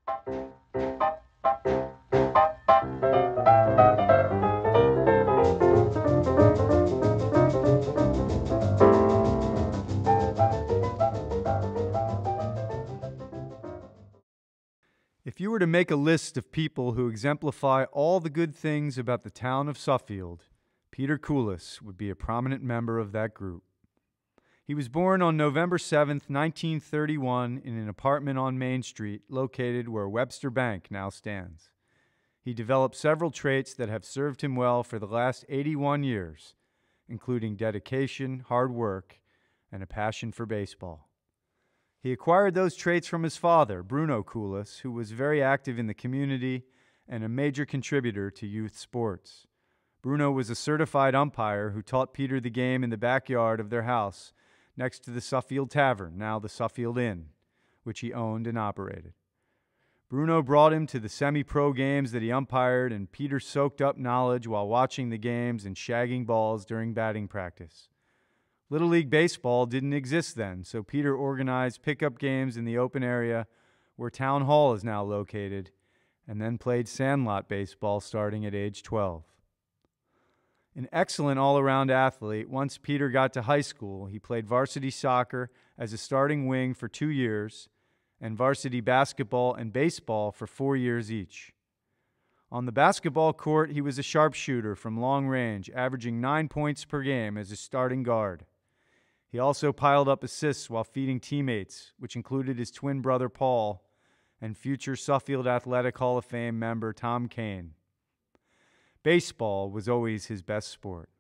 If you were to make a list of people who exemplify all the good things about the town of Suffield, Peter Kulas would be a prominent member of that group. He was born on November 7, 1931, in an apartment on Main Street, located where Webster Bank now stands. He developed several traits that have served him well for the last 81 years, including dedication, hard work, and a passion for baseball. He acquired those traits from his father, Bruno Kulas, who was very active in the community and a major contributor to youth sports. Bruno was a certified umpire who taught Peter the game in the backyard of their house next to the Suffield Tavern, now the Suffield Inn, which he owned and operated. Bruno brought him to the semi-pro games that he umpired, and Peter soaked up knowledge while watching the games and shagging balls during batting practice. Little League Baseball didn't exist then, so Peter organized pickup games in the open area where Town Hall is now located, and then played sandlot baseball starting at age 12. An excellent all-around athlete, once Peter got to high school, he played varsity soccer as a starting wing for 2 years and varsity basketball and baseball for 4 years each. On the basketball court, he was a sharpshooter from long range, averaging 9 points per game as a starting guard. He also piled up assists while feeding teammates, which included his twin brother Paul and future Suffield Athletic Hall of Fame member Tom Kane. Baseball was always his best sport.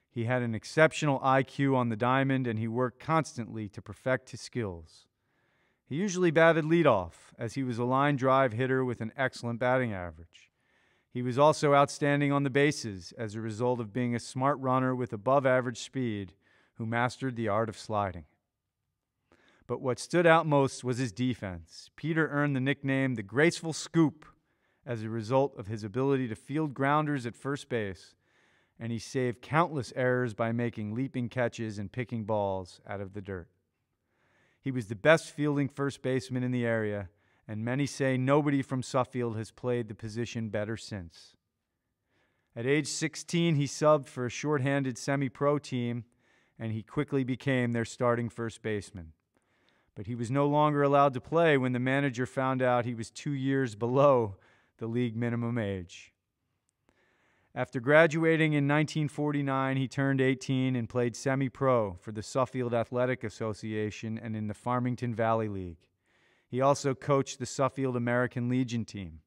He had an exceptional IQ on the diamond, and he worked constantly to perfect his skills. He usually batted leadoff, as he was a line drive hitter with an excellent batting average. He was also outstanding on the bases as a result of being a smart runner with above-average speed who mastered the art of sliding. But what stood out most was his defense. Peter earned the nickname the Graceful Scoop as a result of his ability to field grounders at first base, and he saved countless errors by making leaping catches and picking balls out of the dirt. He was the best fielding first baseman in the area, and many say nobody from Suffield has played the position better since. At age 16, he subbed for a shorthanded semi-pro team, and he quickly became their starting first baseman. But he was no longer allowed to play when the manager found out he was 2 years below the league minimum age. After graduating in 1949, he turned 18 and played semi-pro for the Suffield Athletic Association and in the Farmington Valley League. He also coached the Suffield American Legion team.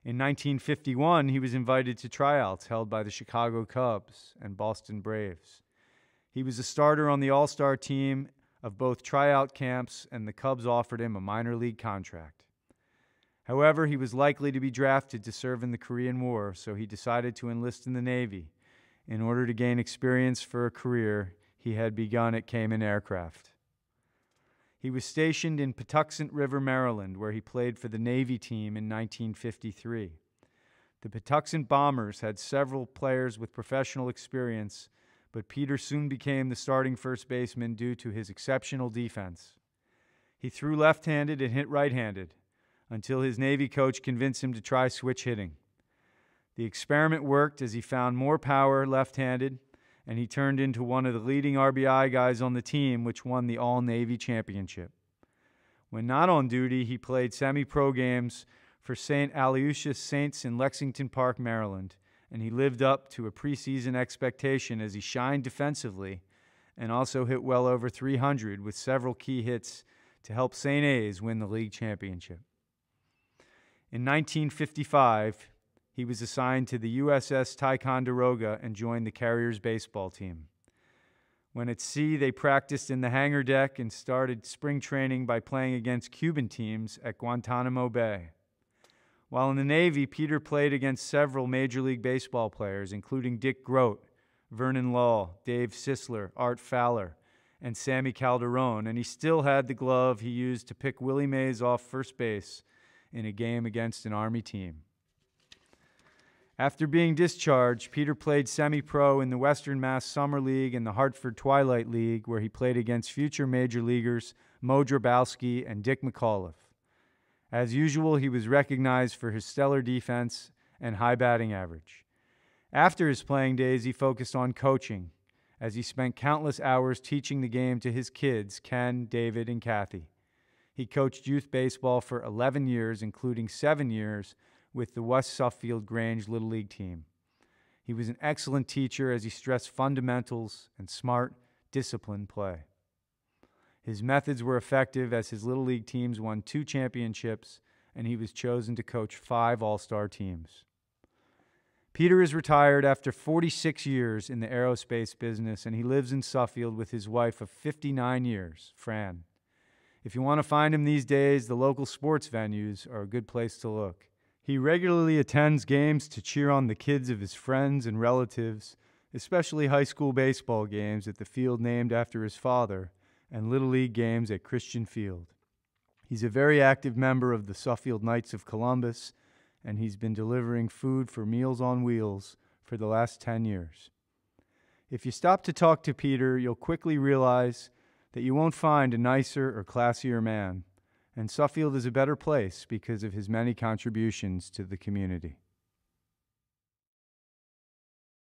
In 1951, he was invited to tryouts held by the Chicago Cubs and Boston Braves. He was a starter on the All-Star team of both tryout camps, and the Cubs offered him a minor league contract. However, he was likely to be drafted to serve in the Korean War, so he decided to enlist in the Navy in order to gain experience for a career he had begun at Cayman Aircraft. He was stationed in Patuxent River, Maryland, where he played for the Navy team in 1953. The Patuxent Bombers had several players with professional experience, but Peter soon became the starting first baseman due to his exceptional defense. He threw left-handed and hit right-handed until his Navy coach convinced him to try switch hitting. The experiment worked as he found more power left-handed, and he turned into one of the leading RBI guys on the team, which won the All-Navy Championship. When not on duty, he played semi-pro games for St. Aloysius Saints in Lexington Park, Maryland, and he lived up to a preseason expectation as he shined defensively and also hit well over 300 with several key hits to help St. A's win the league championship. In 1955, he was assigned to the USS Ticonderoga and joined the Carriers baseball team. When at sea, they practiced in the hangar deck and started spring training by playing against Cuban teams at Guantanamo Bay. While in the Navy, Peter played against several Major League Baseball players, including Dick Groat, Vernon Law, Dave Sisler, Art Fowler, and Sammy Calderon, and he still had the glove he used to pick Willie Mays off first base in a game against an Army team. After being discharged, Peter played semi-pro in the Western Mass Summer League and the Hartford Twilight League, where he played against future major leaguers Mo Drabowski and Dick McAuliffe. As usual, he was recognized for his stellar defense and high batting average. After his playing days, he focused on coaching, as he spent countless hours teaching the game to his kids, Ken, David, and Kathy. He coached youth baseball for 11 years, including 7 years with the West Suffield Grange Little League team. He was an excellent teacher as he stressed fundamentals and smart, disciplined play. His methods were effective as his Little League teams won 2 championships, and he was chosen to coach 5 all-star teams. Peter is retired after 46 years in the aerospace business, and he lives in Suffield with his wife of 59 years, Fran. If you want to find him these days, the local sports venues are a good place to look. He regularly attends games to cheer on the kids of his friends and relatives, especially high school baseball games at the field named after his father, and Little League games at Christian Field. He's a very active member of the Suffield Knights of Columbus, and he's been delivering food for Meals on Wheels for the last 10 years. If you stop to talk to Peter, you'll quickly realize that you won't find a nicer or classier man, and Suffield is a better place because of his many contributions to the community.